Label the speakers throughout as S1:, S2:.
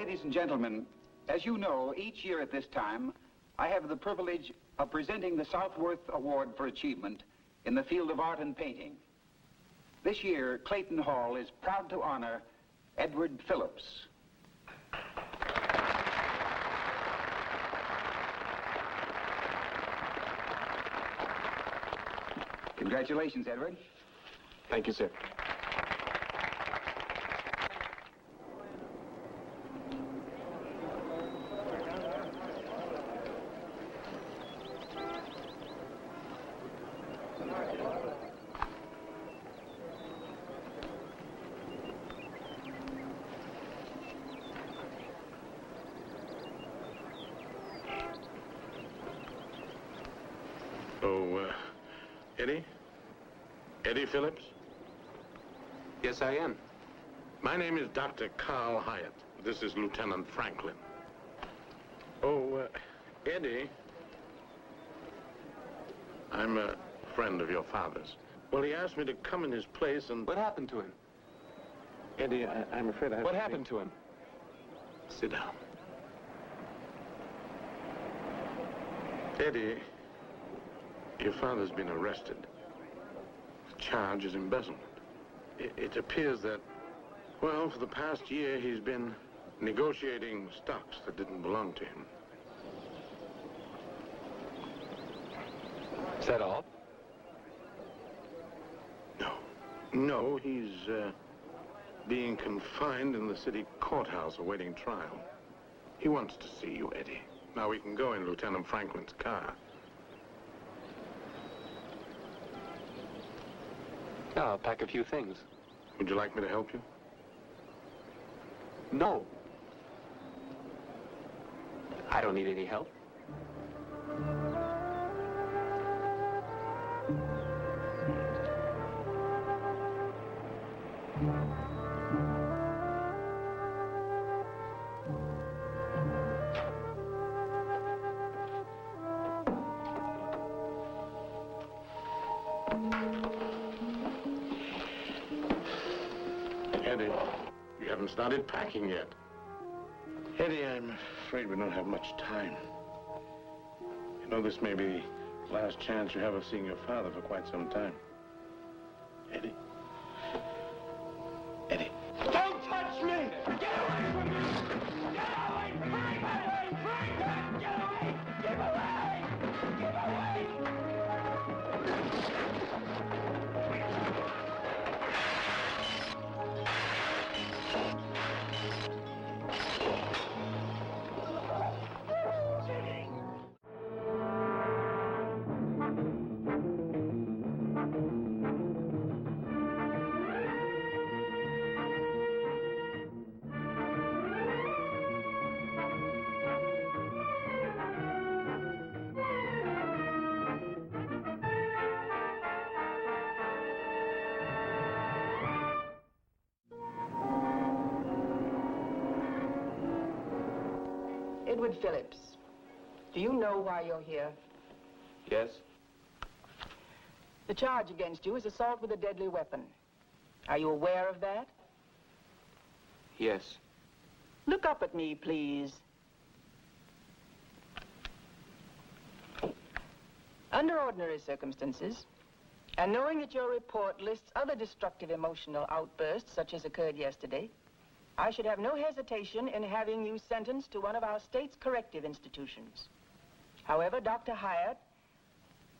S1: Ladies and gentlemen, as you know, each year at this time, I have the privilege of presenting the Southworth Award for Achievement in the field of art and painting. This year, Clayton Hall is proud to honor Edward Phillips. Congratulations, Edward.
S2: Thank you, sir.
S3: Eddie? Eddie Phillips?
S2: Yes, I am.
S3: My name is Dr. Carl Hyatt. This is Lieutenant Franklin. Eddie, I'm a friend of your father's. Well, he asked me to come in his place and...
S2: What happened to him?
S3: Eddie, I'm afraid I have
S2: What happened to him?
S3: Sit down. Eddie, your father's been arrested. The charge is embezzlement. It appears that, well, for the past year, he's been negotiating stocks that didn't belong to him.
S2: Is that all?
S3: No, he's being confined in the city courthouse awaiting trial. He wants to see you, Eddie. Now we can go in Lieutenant Franklin's car.
S2: I'll pack a few things.
S3: Would you like me to help you?
S2: No. I don't need any help.
S3: Eddie, you haven't started packing yet. Eddie, I'm afraid we don't have much time. You know, this may be the last chance you have of seeing your father for quite some time. Eddie? Eddie?
S4: Don't touch me! Get away from me! Get away! Frank! Frank! Get away! Give away! Give away!
S5: Edward Phillips, do you know why you're here?
S2: Yes?
S5: The charge against you is assault with a deadly weapon. Are you aware of that?
S2: Yes.
S5: Look up at me, please. Under ordinary circumstances, and knowing that your report lists other destructive emotional outbursts such as occurred yesterday, I should have no hesitation in having you sentenced to one of our state's corrective institutions. However, Dr. Hyatt,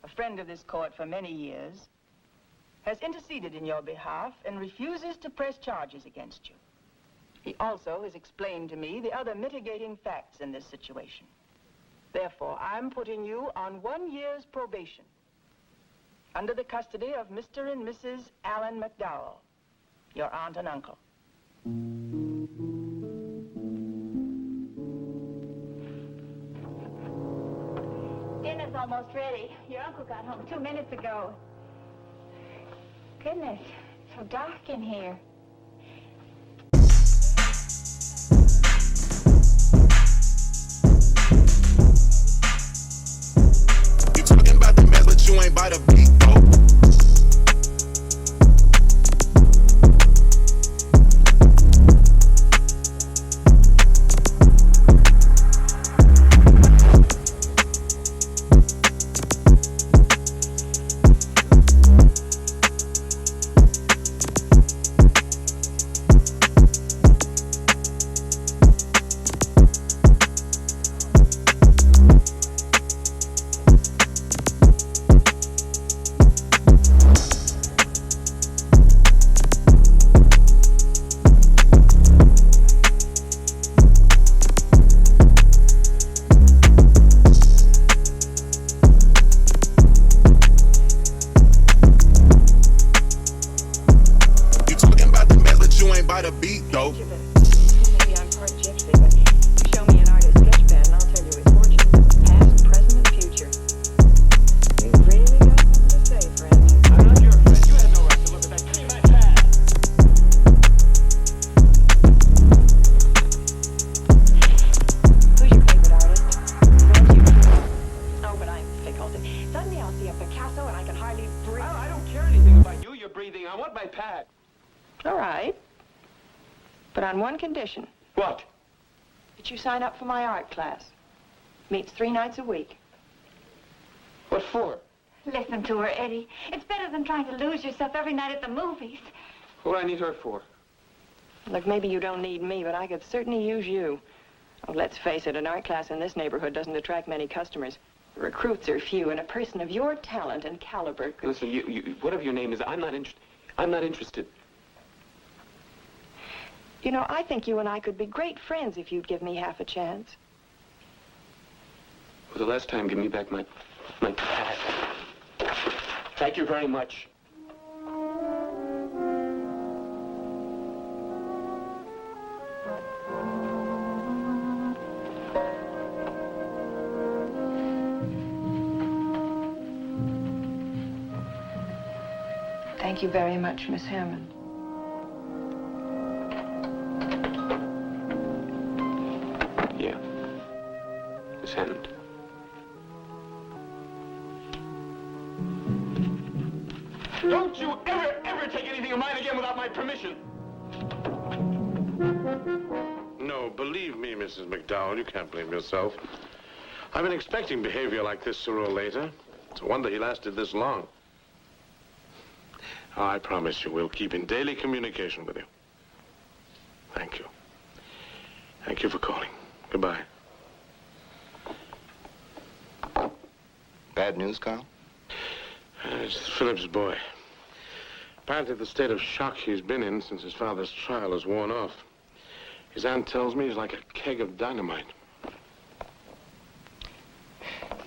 S5: a friend of this court for many years, has interceded in your behalf and refuses to press charges against you. He also has explained to me the other mitigating facts in this situation. Therefore, I'm putting you on 1 year's probation under the custody of Mr. and Mrs. Allen McDowell, your aunt and uncle.
S6: Dinner's almost ready. Your uncle got home 2 minutes ago. Goodness, so dark in here.
S7: You talking about the mess, but you ain't by the beat, though.
S5: can hardly breathe.
S2: I don't care anything about you. You're breathing. I want my pad.
S5: All right. But on one condition.
S2: What?
S5: That you sign up for my art class. Meets 3 nights a week.
S2: What for?
S6: Listen to her, Eddie. It's better than trying to lose yourself every night at the movies.
S2: What do I need her for?
S5: Look, maybe you don't need me, but I could certainly use you. Oh, let's face it, an art class in this neighborhood doesn't attract many customers. The recruits are few, and a person of your talent and caliber could...
S2: Listen, you whatever your name is, I'm not interested.
S5: You know, I think you and I could be great friends if you'd give me half a chance.
S2: For the last time, give me back my pad. Thank you very much.
S5: Thank you very much, Miss Hammond.
S2: Yeah. Miss Hammond. Don't you ever take anything of mine again without my permission.
S3: No, believe me, Mrs. McDowell, you can't blame yourself. I've been expecting behavior like this sooner or later. It's a wonder he lasted this long. Oh, I promise you we'll keep in daily communication with you. Thank you. Thank you for calling. Goodbye.
S8: Bad news, Carl?
S3: It's Philip's boy. Apparently the state of shock he's been in since his father's trial has worn off. His aunt tells me he's like a keg of dynamite.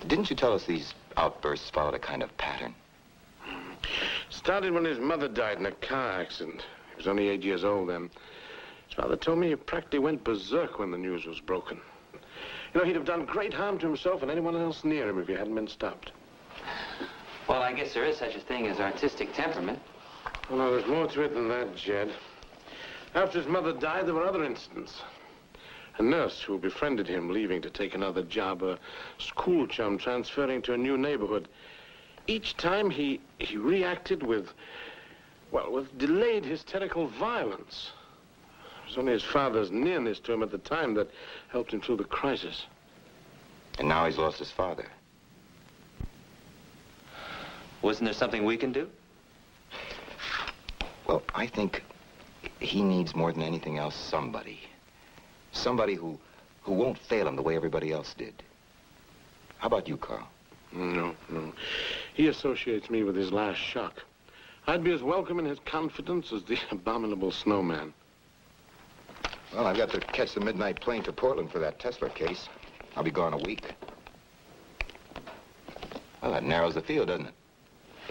S8: Didn't you tell us these outbursts followed a kind of pattern?
S3: Started when his mother died in a car accident. He was only 8 years old then. His father told me he practically went berserk when the news was broken. You know, he'd have done great harm to himself and anyone else near him if he hadn't been stopped.
S9: Well, I guess there is such a thing as artistic temperament.
S3: Oh, no, there's more to it than that, Jed. After his mother died, there were other incidents. A nurse who befriended him leaving to take another job, a school chum transferring to a new neighborhood. Each time he reacted with delayed hysterical violence. It was only his father's nearness to him at the time that helped him through the crisis.
S8: And now he's lost his father.
S9: Wasn't there something we can do?
S8: Well, I think he needs more than anything else somebody. Somebody who won't fail him the way everybody else did. How about you, Carl?
S3: No. He associates me with his last shock. I'd be as welcome in his confidence as the abominable snowman.
S8: Well, I've got to catch the midnight plane to Portland for that Tesla case. I'll be gone a week. Well, that narrows the field, doesn't it?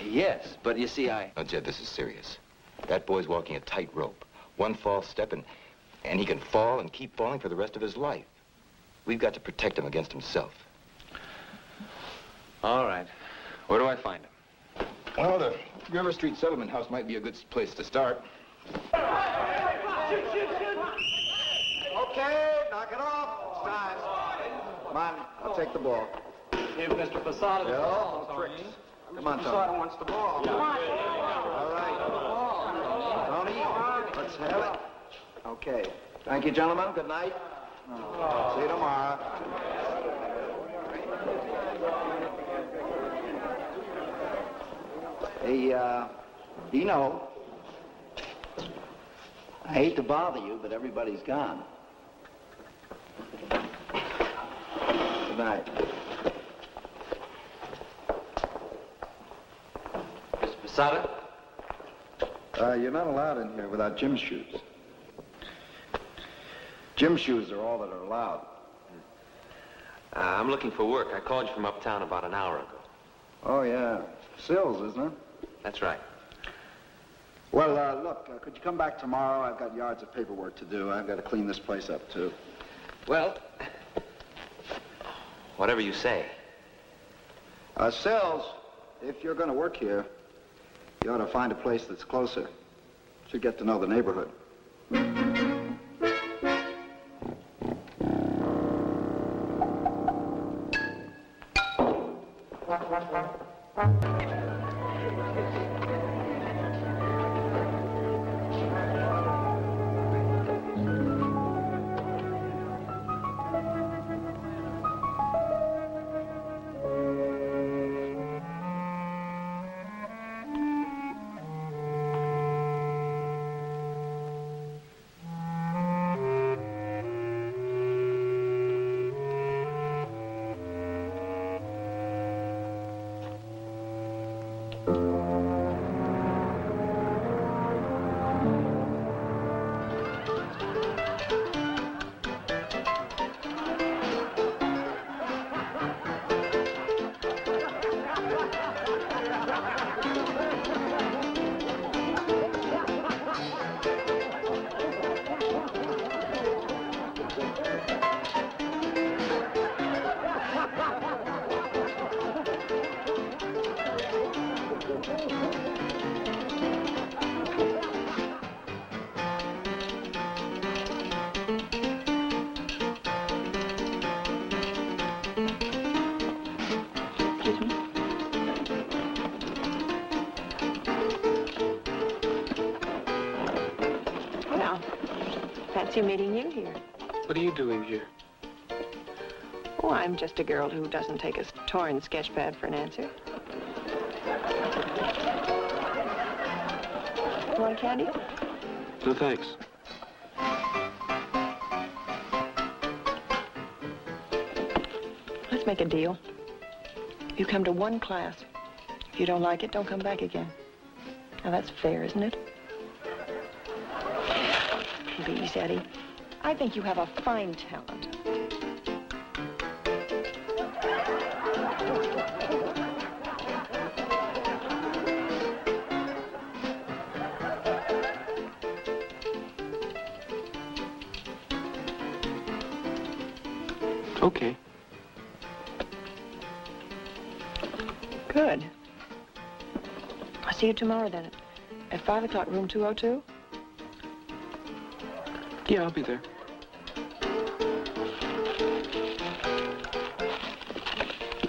S9: Yes, but you see,
S8: Now, Jed, this is serious. That boy's walking a tightrope. One false step and he can fall and keep falling for the rest of his life. We've got to protect him against himself.
S9: All right. Where do I find him?
S8: Well, the River Street Settlement House might be a good place to start.
S10: Okay, knock it off. It's time. Come on, I'll take the ball.
S11: Give Mr. Posada the ball.
S10: No tricks. Come on, Tony.
S11: Posada wants the ball. Come on.
S10: All right. Tony, let's have it. Okay. Thank you, gentlemen. Good night. See you tomorrow. Hey, Dino. I hate to bother you, but everybody's gone. Good night.
S9: Mr. Posada?
S10: You're not allowed in here without gym shoes. Gym shoes are all that are allowed.
S9: I'm looking for work. I called you from uptown about an hour ago.
S10: Oh, yeah. Sills, isn't it?
S9: That's right.
S10: Well, look, could you come back tomorrow? I've got yards of paperwork to do. I've got to clean this place up, too.
S9: Well, whatever you say.
S10: Sills, if you're going to work here, you ought to find a place that's closer. Should get to know the neighborhood.
S5: Fancy meeting you here.
S2: What are you doing here?
S5: Oh, I'm just a girl who doesn't take a torn sketch pad for an answer. You want candy?
S2: No, thanks.
S5: Let's make a deal. You come to one class. If you don't like it, don't come back again. Now, that's fair, isn't it? Please, Eddie. I think you have a fine talent.
S2: Okay.
S5: Good. I'll see you tomorrow, then, at 5 o'clock, room 202.
S2: Yeah, I'll be there.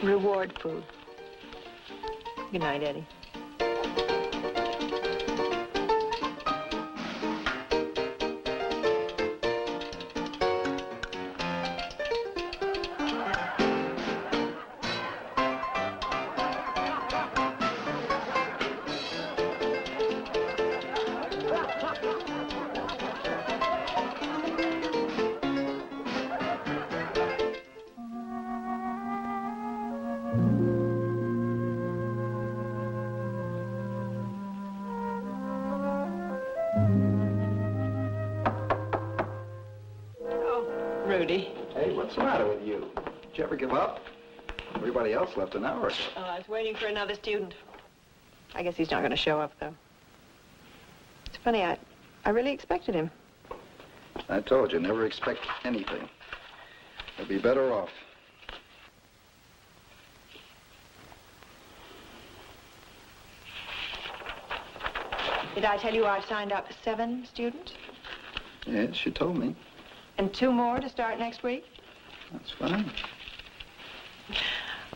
S5: Reward food. Good night, Eddie. Rudy.
S10: Hey, what's the matter with you? Did you ever give up? Everybody else left an hour ago.
S5: Oh, I was waiting for another student. I guess he's not going to show up, though. It's funny, I really expected him.
S10: I told you, never expect anything. You'll be better off.
S5: Did I tell you I've signed up 7 students?
S10: Yes, she told me.
S5: And 2 more to start next week?
S10: That's fine.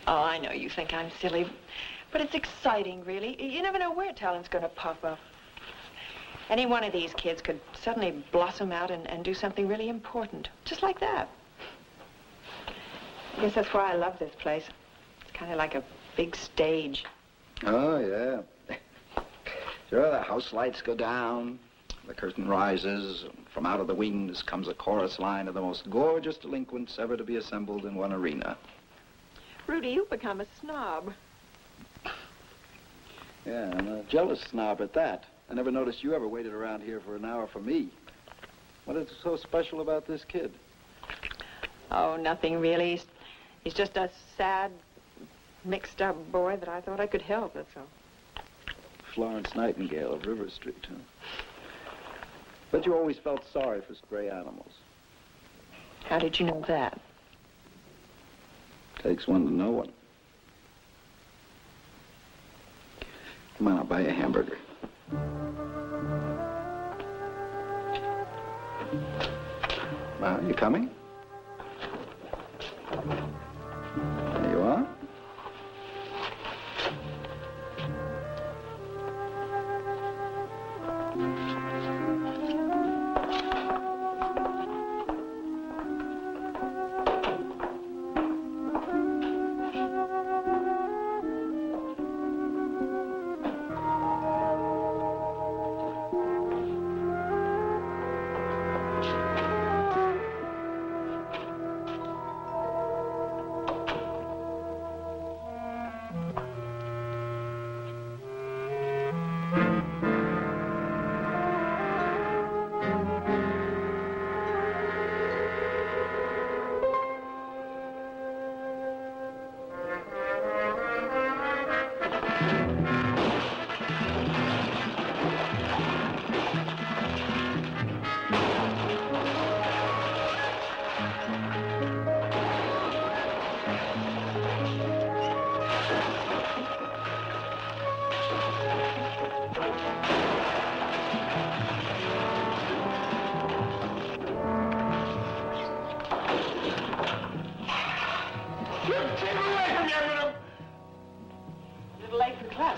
S5: Oh, I know you think I'm silly, but it's exciting, really. You never know where talent's going to pop up. Any one of these kids could suddenly blossom out and do something really important, just like that. I guess that's why I love this place. It's kind of like a big stage.
S10: Oh, yeah. Sure, the house lights go down, the curtain rises, and from out of the wings comes a chorus line of the most gorgeous delinquents ever to be assembled in one arena.
S5: Rudy, you've become a snob.
S10: Yeah, I'm a jealous snob at that. I never noticed you ever waited around here for an hour for me. What is so special about this kid?
S5: Oh, nothing really. He's just a sad, mixed-up boy that I thought I could help, that's all.
S10: Florence Nightingale of River Street, huh? But you always felt sorry for stray animals.
S5: How did you know that?
S10: Takes one to know one. Come on, I'll buy you a hamburger. Well, you coming? There you are.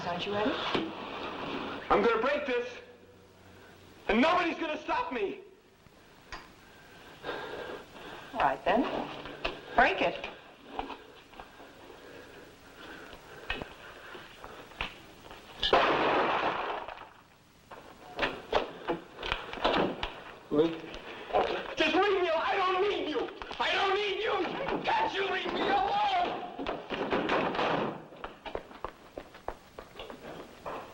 S5: Aren't you ready?
S11: I'm gonna break this, and nobody's gonna stop me.
S5: All right, then. Break it.
S4: Just leave me alone. I don't need you. I don't need you. Can't you leave me alone?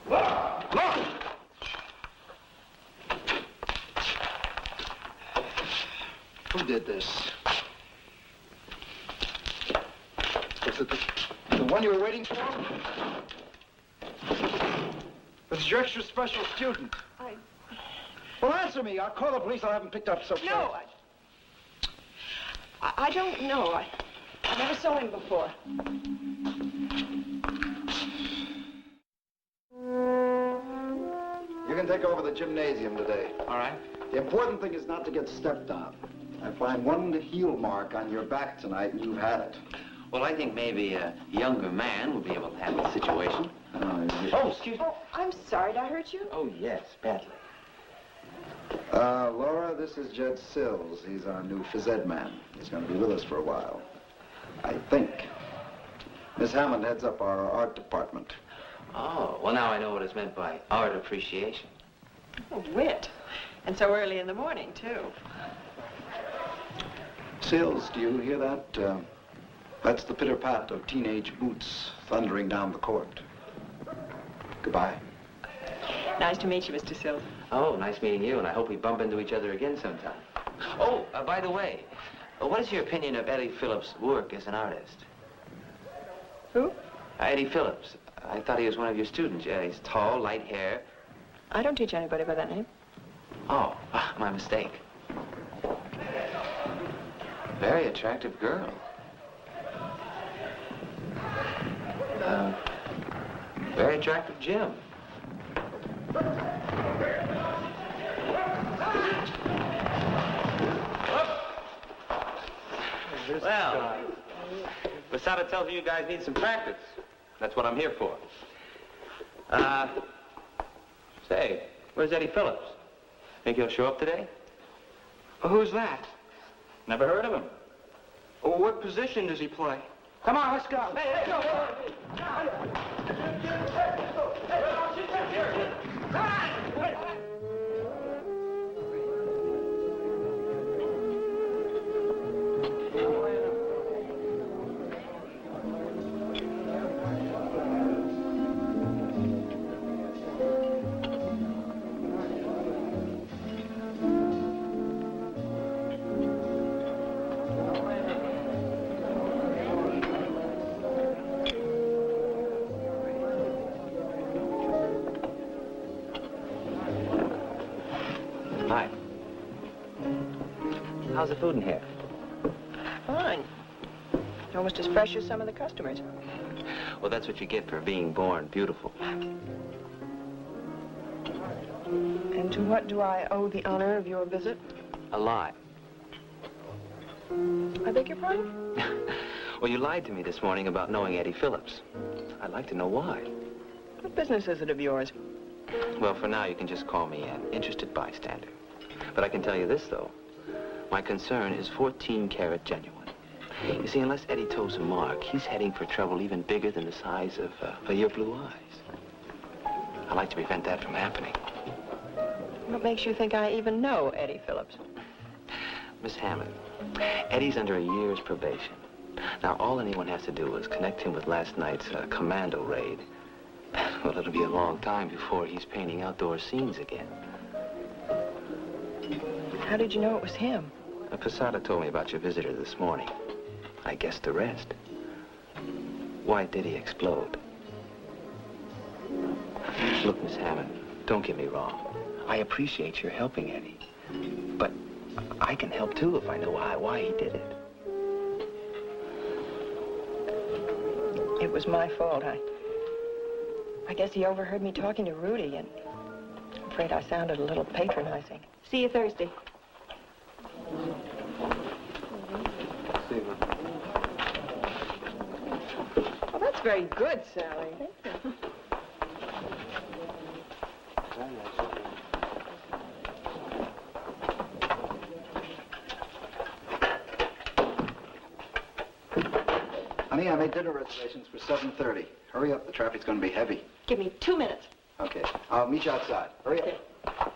S4: Look!
S10: Who did this? Was it the one you were waiting for? Was it your extra special student? Well, answer me. I'll call the police. I'll have them picked up so fast.
S5: No, I don't know. I never saw him before.
S10: You can take over the gymnasium today.
S9: All right.
S10: The important thing is not to get stepped on. I find one heel mark on your back tonight, and you've had it.
S9: Well, I think maybe a younger man will be able to handle the situation. Oh, excuse me.
S5: Oh, I'm sorry. Did I hurt you?
S9: Oh, yes, badly.
S10: Laura, this is Jed Sills. He's our new phys ed man. He's going to be with us for a while. I think. Miss Hammond heads up our art department.
S9: Oh, well, now I know what is meant by art appreciation.
S5: Oh, wit. And so early in the morning, too.
S10: Sills, do you hear that? That's the pitter-pat of teenage boots thundering down the court. Goodbye.
S5: Nice to meet you, Mr. Sills.
S9: Oh, nice meeting you, and I hope we bump into each other again sometime. Oh, by the way, what is your opinion of Eddie Phillips' work as an artist?
S5: Who?
S9: Eddie Phillips. I thought he was one of your students. He's tall, light hair.
S5: I don't teach anybody by that name.
S9: Oh, my mistake. Very attractive girl. Very attractive Jim. Well, Posada tells me you guys need some practice. That's what I'm here for. Say, where's Eddie Phillips? Think he'll show up today?
S11: Well, who's that?
S9: Never heard of him.
S11: Well, what position does he play?
S4: Come on, let's go. Hey, go.
S9: Hi. How's the food in here?
S5: Fine. Almost as fresh as some of the customers.
S9: Well, that's what you get for being born beautiful.
S5: And to what do I owe the honor of your visit?
S9: A lie.
S5: I beg your pardon?
S9: Well, you lied to me this morning about knowing Eddie Phillips. I'd like to know why.
S5: What business is it of yours?
S9: Well, for now, you can just call me an interested bystander. But I can tell you this, though. My concern is 14-carat genuine. You see, unless Eddie toes a mark, he's heading for trouble even bigger than the size of your blue eyes. I'd like to prevent that from happening.
S5: What makes you think I even know Eddie Phillips?
S9: Miss Hammond, Eddie's under a year's probation. Now, all anyone has to do is connect him with last night's commando raid. Well, it'll be a long time before he's painting outdoor scenes again.
S5: How did you know it was him?
S9: Posada told me about your visitor this morning. I guessed the rest. Why did he explode? Look, Miss Hammond, don't get me wrong. I appreciate your helping Eddie. But I can help, too, if I know why he did it.
S5: It was my fault. I guess he overheard me talking to Rudy, and I'm afraid I sounded a little patronizing. See you Thursday. Well, that's very good, Sally. Thank you.
S10: Honey, I made dinner reservations for 7:30. Hurry up, the traffic's going to be heavy.
S5: Give me 2 minutes.
S10: Okay, I'll meet you outside. Hurry up.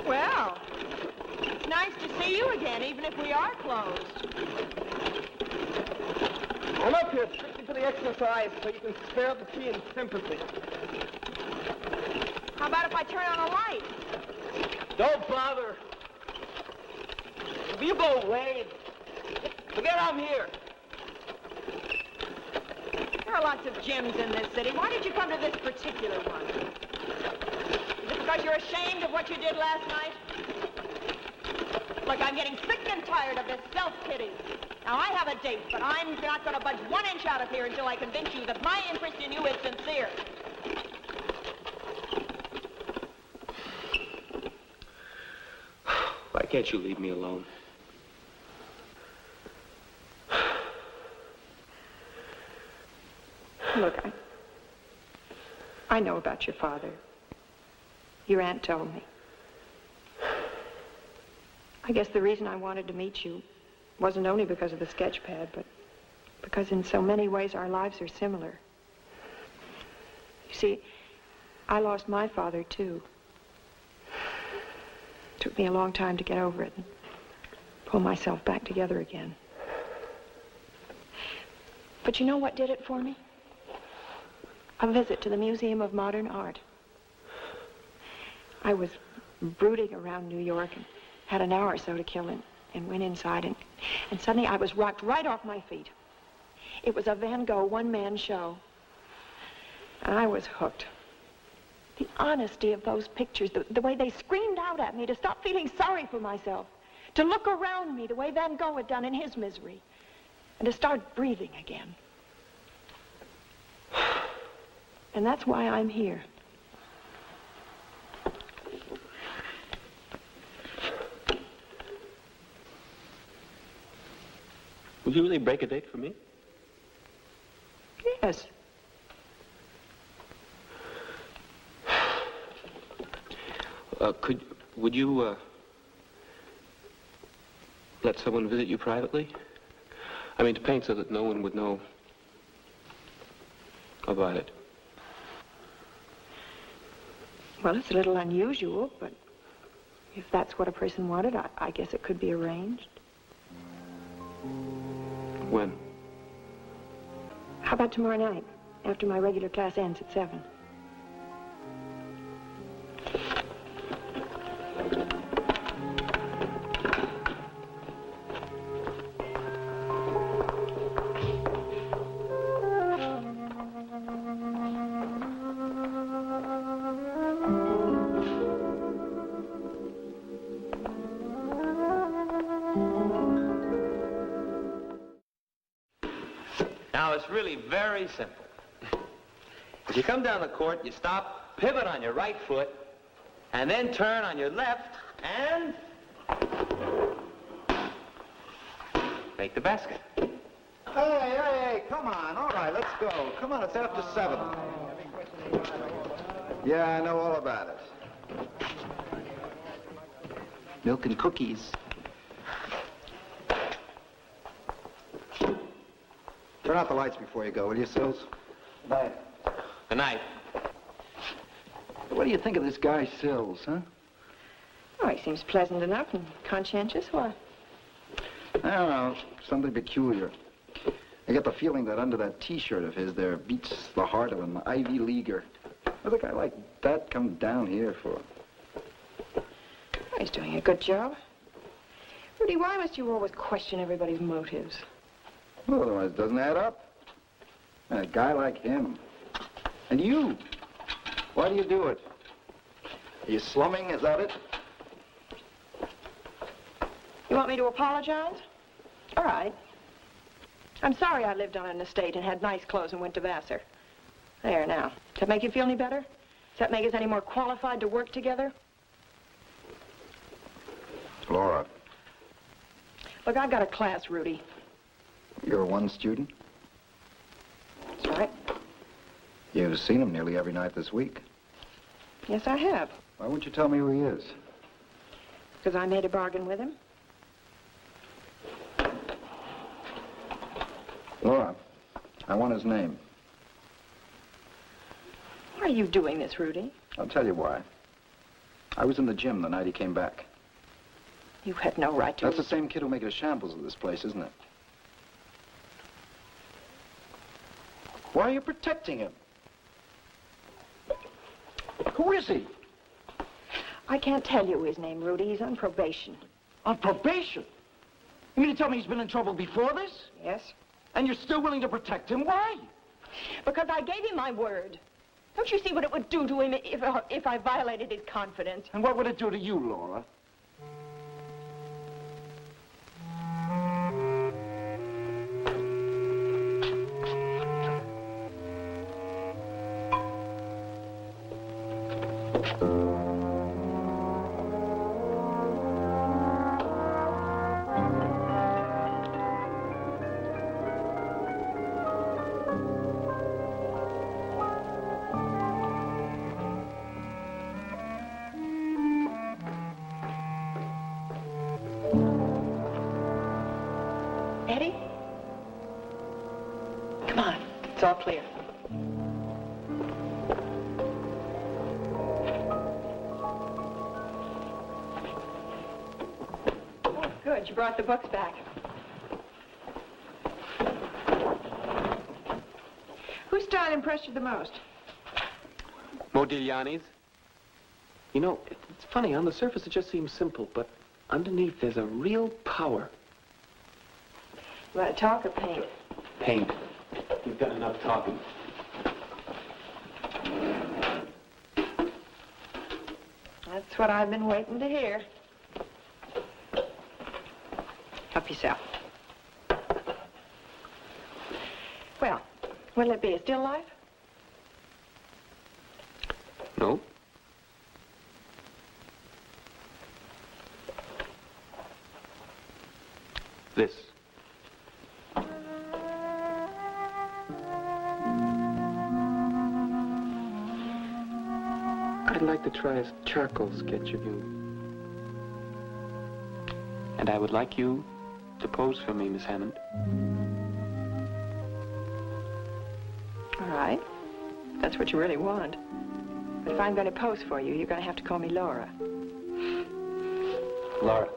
S5: Well, nice to see you again, even if we are closed.
S11: I'm up here strictly for the exercise so you can spare the tea and sympathy.
S5: How about if I turn on a light?
S11: Don't bother. If you go away, forget I'm here.
S5: There are lots of gyms in this city. Why did you come to this particular one? Is it because you're ashamed of what you did last night? Look, I'm getting sick and tired of this self-pity. Now, I have a date, but I'm not going to budge 1 inch out of here until I convince you that my interest in you is sincere.
S2: Why can't you leave me alone?
S5: Look, I know about your father. Your aunt told me. I guess the reason I wanted to meet you wasn't only because of the sketch pad, but because in so many ways our lives are similar. You see, I lost my father, too. It took me a long time to get over it and pull myself back together again. But you know what did it for me? A visit to the Museum of Modern Art. I was brooding around New York and had an hour or so to kill and went inside and suddenly I was rocked right off my feet. It was a Van Gogh one-man show. And I was hooked. The honesty of those pictures, the way they screamed out at me to stop feeling sorry for myself, to look around me the way Van Gogh had done in his misery, and to start breathing again. And that's why I'm here.
S2: Would you really break a date for me?
S5: Yes.
S2: Would you, let someone visit you privately? I mean, to paint so that no one would know about it.
S5: Well, it's a little unusual, but if that's what a person wanted, I guess it could be arranged.
S2: When?
S5: How about tomorrow night, after my regular class ends at 7?
S9: Now, it's really very simple. If you come down the court, you stop, pivot on your right foot, and then turn on your left, and make the basket.
S10: Hey, come on. All right, let's go. Come on, it's after 7. Yeah, I know all about it. Milk and cookies. Turn out the lights before you go, will you, Sills? Bye.
S9: Good night.
S10: What do you think of this guy, Sills, huh?
S5: Oh, he seems pleasant enough and conscientious. Why?
S10: I don't know, something peculiar. I get the feeling that under that T-shirt of his there beats the heart of an Ivy Leaguer. What's a guy like that come down here for?
S5: He's doing a good job. Rudy, why must you always question everybody's motives?
S10: Well, otherwise it doesn't add up. And a guy like him. And you. Why do you do it? Are you slumming? Is that it?
S5: You want me to apologize? All right. I'm sorry I lived on an estate and had nice clothes and went to Vassar. There, now. Does that make you feel any better? Does that make us any more qualified to work together?
S10: Laura.
S5: Look, I've got a class, Rudy.
S10: You're one student?
S5: That's right.
S10: You've seen him nearly every night this week.
S5: Yes, I have.
S10: Why won't you tell me who he is?
S5: Because I made a bargain with him.
S10: Laura, I want his name.
S5: Why are you doing this, Rudy?
S10: I'll tell you why. I was in the gym the night he came back.
S5: You had no right to...
S10: That's the same kid who'll make it a shambles of this place, isn't it? Why are you protecting him? Who is he?
S5: I can't tell you his name, Rudy. He's on probation.
S11: On probation? You mean to tell me he's been in trouble before this?
S5: Yes.
S11: And you're still willing to protect him? Why?
S5: Because I gave him my word. Don't you see what it would do to him if I violated his confidence?
S11: And what would it do to you, Laura?
S5: Eddie? Come on. It's all clear. Oh, good. You brought the books back. Whose style impressed you the most?
S2: Modigliani's. You know, it's funny. On the surface, it just seems simple, but underneath, there's a real power.
S5: You want to talk or paint?
S2: Paint. You've done enough talking.
S5: That's what I've been waiting to hear. Help yourself. Well, what'll it be, a still life?
S2: No. This. I'd like to try a charcoal sketch of you. And I would like you to pose for me, Miss Hammond.
S5: All right. If that's what you really want. But if I'm going to pose for you, you're going to have to call me Laura.
S2: Laura.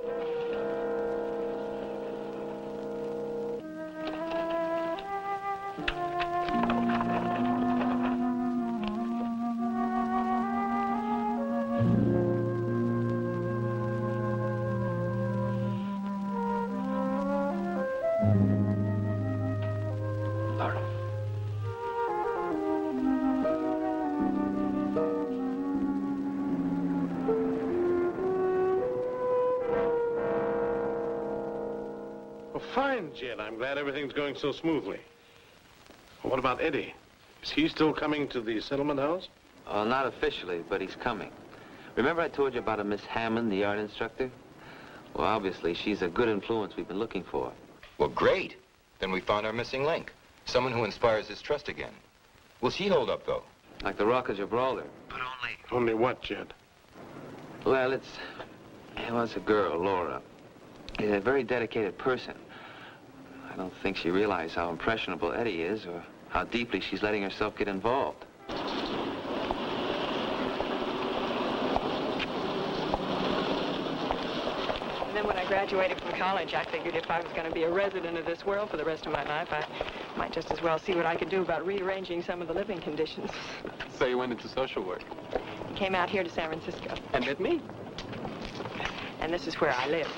S3: Fine, Jed. I'm glad everything's going so smoothly. Well, what about Eddie? Is he still coming to the settlement house?
S9: Not officially, but he's coming. Remember I told you about a Miss Hammond, the art instructor? Well, obviously, she's a good influence we've been looking for.
S8: Well, great. Then we found our missing link. Someone who inspires his trust again. Will she hold up, though?
S9: Like the Rock of Gibraltar.
S3: But only what, Jed?
S9: Well, it's a girl, Laura. She's a very dedicated person. I don't think she realized how impressionable Eddie is or how deeply she's letting herself get involved.
S5: And then when I graduated from college, I figured if I was going to be a resident of this world for the rest of my life, I might just as well see what I could do about rearranging some of the living conditions.
S2: So you went into social work?
S5: Came out here to San Francisco.
S2: And met me?
S5: And this is where I live.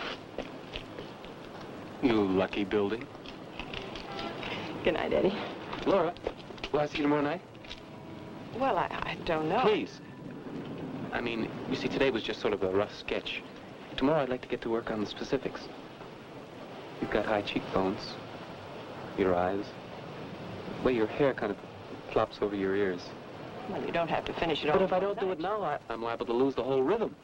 S2: You lucky building.
S5: Good night, Eddie.
S2: Laura, will I see you tomorrow night?
S5: Well, I don't know.
S2: Please. I mean, you see, today was just sort of a rough sketch. Tomorrow I'd like to get to work on the specifics. You've got high cheekbones. Your eyes. The way your hair kind of flops over your ears.
S5: Well, you don't have to finish it all.
S2: But if I don't do it now, I'm liable to lose the whole rhythm.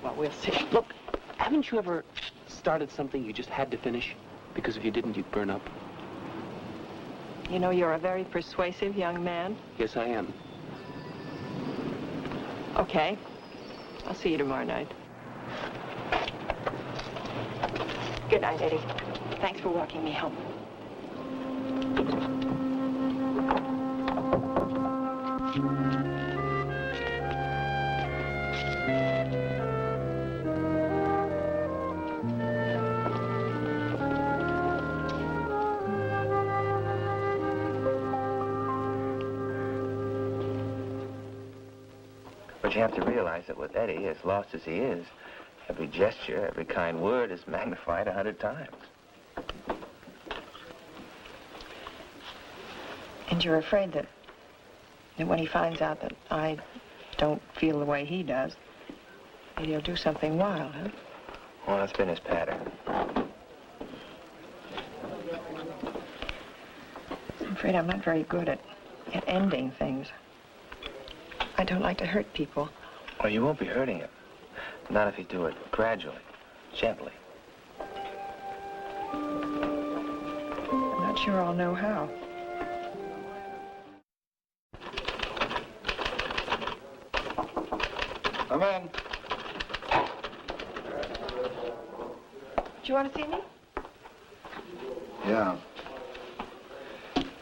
S5: Well, we'll see.
S2: Look, haven't you ever started something you just had to finish? Because if you didn't, you'd burn up.
S5: You know, you're a very persuasive young man.
S2: Yes, I am.
S5: Okay. I'll see you tomorrow night. Good night, Eddie. Thanks for walking me home.
S9: But you have to realize that with Eddie, as lost as he is, every gesture, every kind word is magnified 100 times.
S5: And you're afraid that when he finds out that I don't feel the way he does, that he'll do something wild, huh?
S9: Well, that's been his pattern.
S5: I'm afraid I'm not very good at ending things. I don't like to hurt people.
S9: Well, you won't be hurting him. Not if you do it gradually, gently.
S5: I'm not sure I'll know how.
S10: Come in.
S5: Do you want to see me?
S10: Yeah.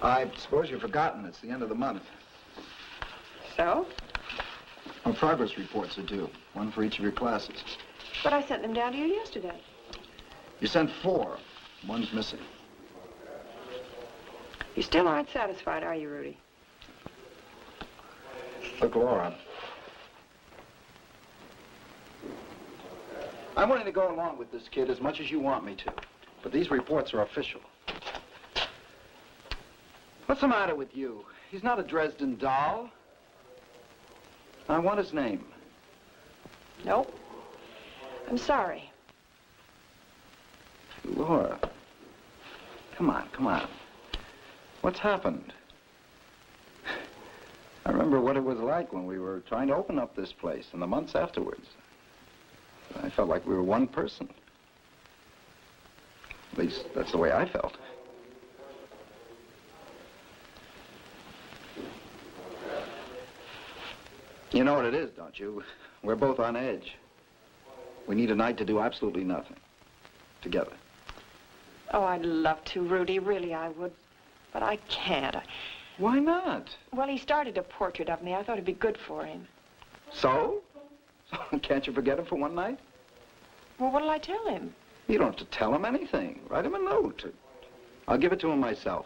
S10: I suppose you've forgotten it's the end of the month.
S5: So?
S10: Well, progress reports are due. One for each of your classes.
S5: But I sent them down to you yesterday.
S10: You sent 4. One's missing.
S5: You still aren't satisfied, are you, Rudy?
S10: Look, Laura. I'm willing to go along with this kid as much as you want me to. But these reports are official. What's the matter with you? He's not a Dresden doll. I want his name.
S5: Nope. I'm sorry.
S10: Laura. Come on, come on. What's happened? I remember what it was like when we were trying to open up this place and the months afterwards. I felt like we were one person. At least, that's the way I felt. You know what it is, don't you? We're both on edge. We need a night to do absolutely nothing. Together.
S5: Oh, I'd love to, Rudy. Really, I would. But I can't.
S10: Why not?
S5: Well, he started a portrait of me. I thought it'd be good for him.
S10: So? Can't you forget him for one night?
S5: Well, what'll I tell him?
S10: You don't have to tell him anything. Write him a note. I'll give it to him myself.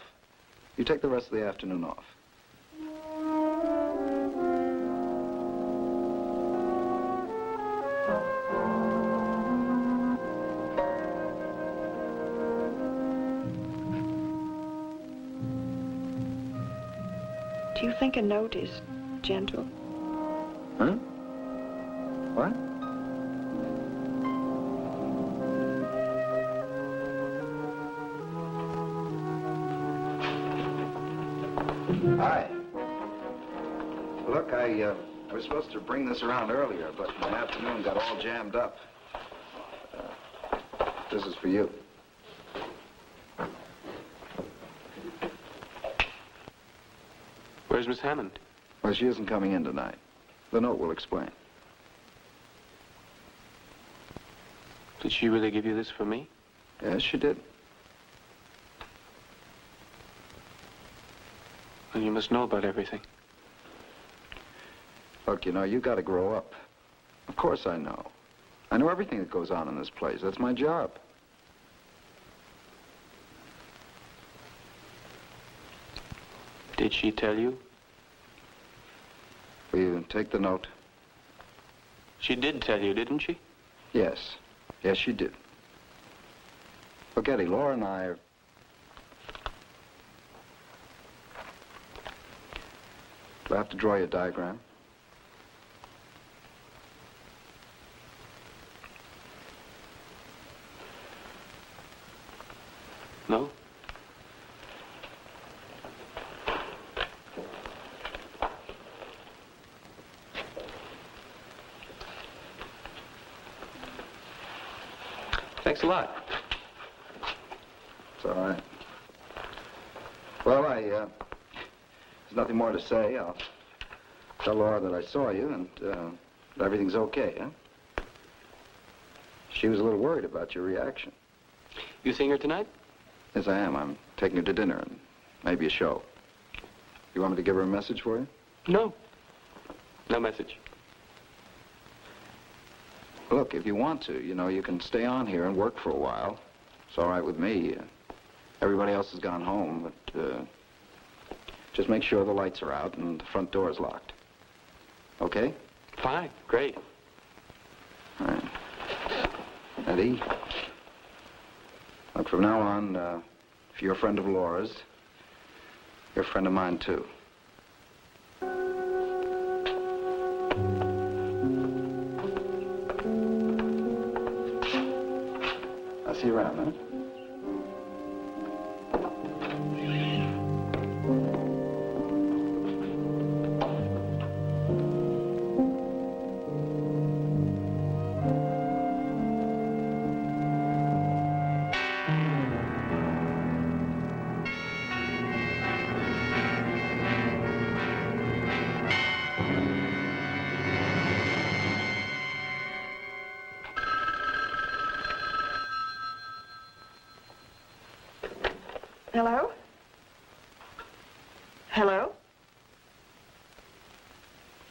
S10: You take the rest of the afternoon off.
S5: Do you think a note is gentle?
S10: Huh? What? Hi. Look, I was supposed to bring this around earlier, but my afternoon got all jammed up. This is for you.
S2: Where's Miss Hammond?
S10: Well, she isn't coming in tonight. The note will explain.
S2: Did she really give you this for me?
S10: Yes, she did.
S2: Well, you must know about everything.
S10: Look, you know, you got to grow up. Of course I know. I know everything that goes on in this place. That's my job.
S2: Did she tell you?
S10: Will you take the note?
S2: She did tell you, didn't she?
S10: Yes. Yes, she did. Look, Eddie, Laura and I are... Do I have to draw you a diagram?
S2: No? Thanks a lot.
S10: It's all right. Well, there's nothing more to say. I'll tell Laura that I saw you and that everything's okay, huh? She was a little worried about your reaction.
S2: You seeing her tonight?
S10: Yes, I am. I'm taking her to dinner and maybe a show. You want me to give her a message for you?
S2: No. No message.
S10: Look, if you want to, you know, you can stay on here and work for a while. It's all right with me. Everybody else has gone home, but just make sure the lights are out and the front door is locked. Okay?
S2: Fine. Great.
S10: All right. Eddie, look, from now on, if you're a friend of Laura's, you're a friend of mine, too. I'll see you around, huh?
S5: Hello? Hello?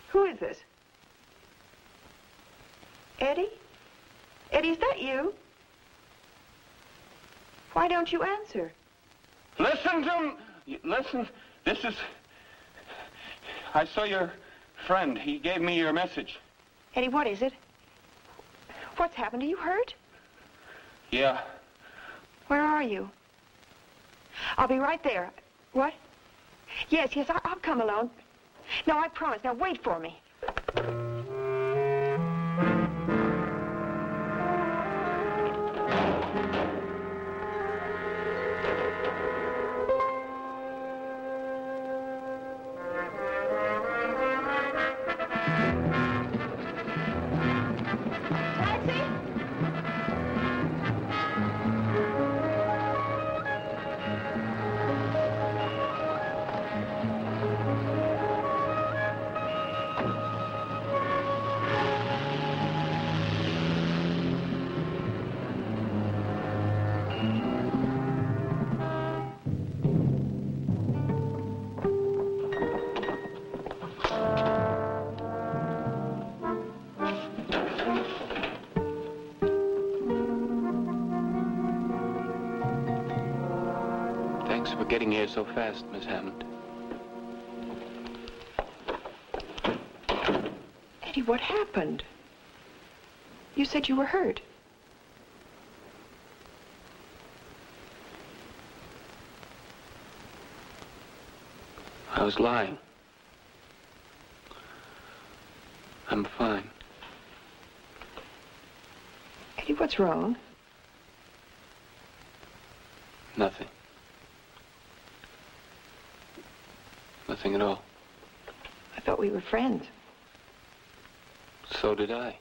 S5: Who is this? Eddie? Eddie, is that you? Why don't you answer?
S11: Listen to him. Listen. This is... I saw your friend. He gave me your message.
S5: Eddie, what is it? What's happened? Are you hurt?
S11: Yeah.
S5: Where are you? I'll be right there. What? Yes, I'll come alone. No, I promise. Now, wait for me.
S2: Thanks for getting here so fast, Miss Hammond.
S5: Eddie, what happened? You said you were hurt.
S2: I was lying. I'm fine.
S5: Eddie, what's wrong?
S2: Nothing. Nothing at all.
S5: I thought we were friends.
S2: So did I.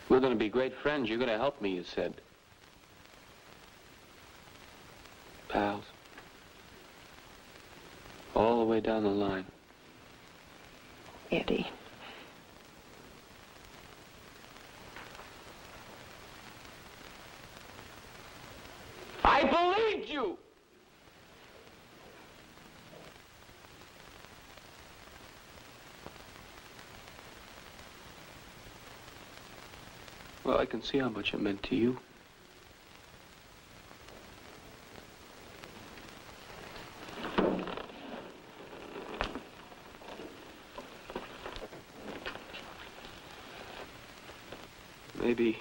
S2: We're going to be great friends. You're going to help me, you said. Pals. All the way down the line.
S5: Eddie.
S11: I believed you!
S2: Well, I can see how much it meant to you. maybe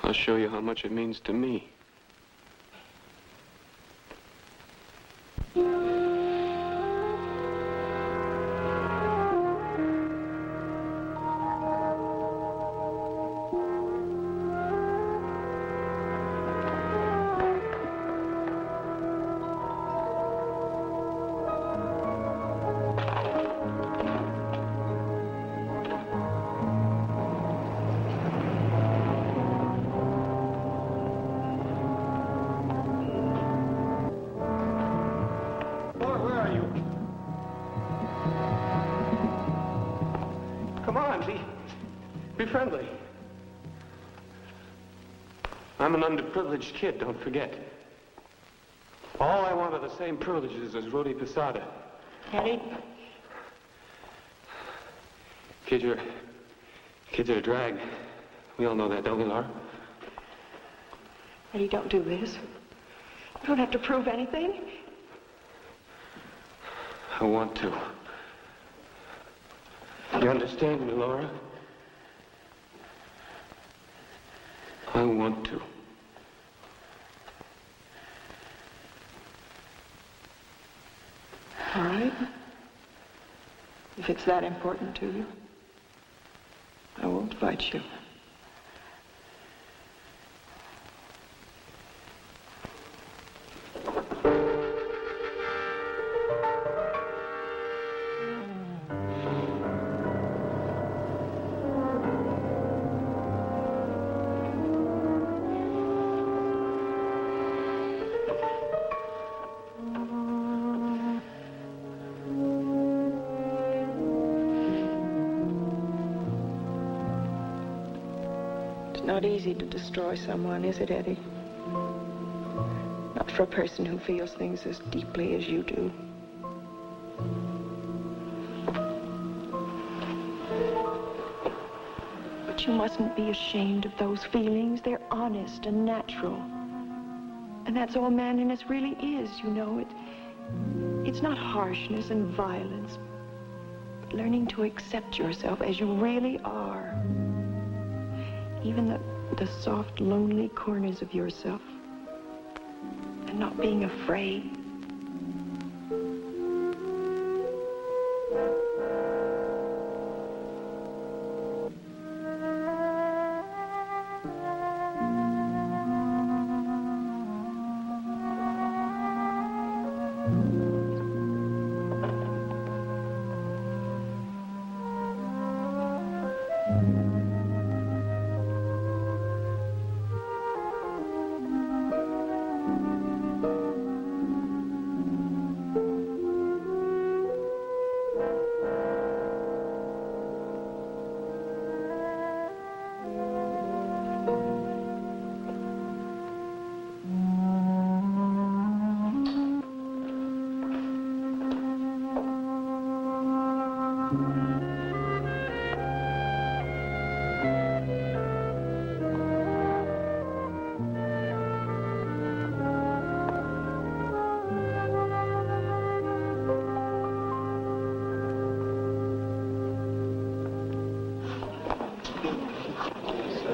S2: I'll show you how much it means to me. Be friendly. I'm an underprivileged kid, don't forget. All I want are the same privileges as Rodi Posada.
S5: Eddie?
S2: Kids are a drag. We all know that, don't we, Laura?
S5: Eddie, don't do this. You don't have to prove anything.
S2: I want to. You understand me, Laura? I want to.
S5: All right. If it's that important to you, I won't fight you. Not easy to destroy someone, is it, Eddie? Not for a person who feels things as deeply as you do. But you mustn't be ashamed of those feelings. They're honest and natural. And that's all manliness really is, you know. It's not harshness and violence, but learning to accept yourself as you really are. Even the soft, lonely corners of yourself. And not being afraid.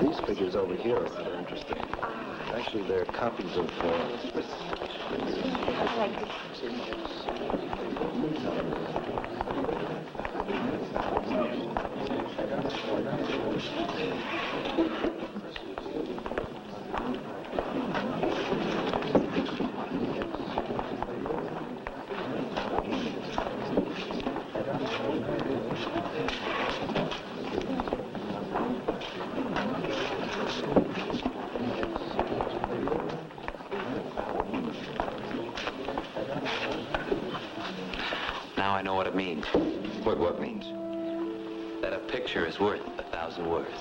S10: These figures over here are rather interesting. Actually, they're copies of...
S9: Now I know what it means.
S8: What means?
S9: That a picture is worth 1,000 words.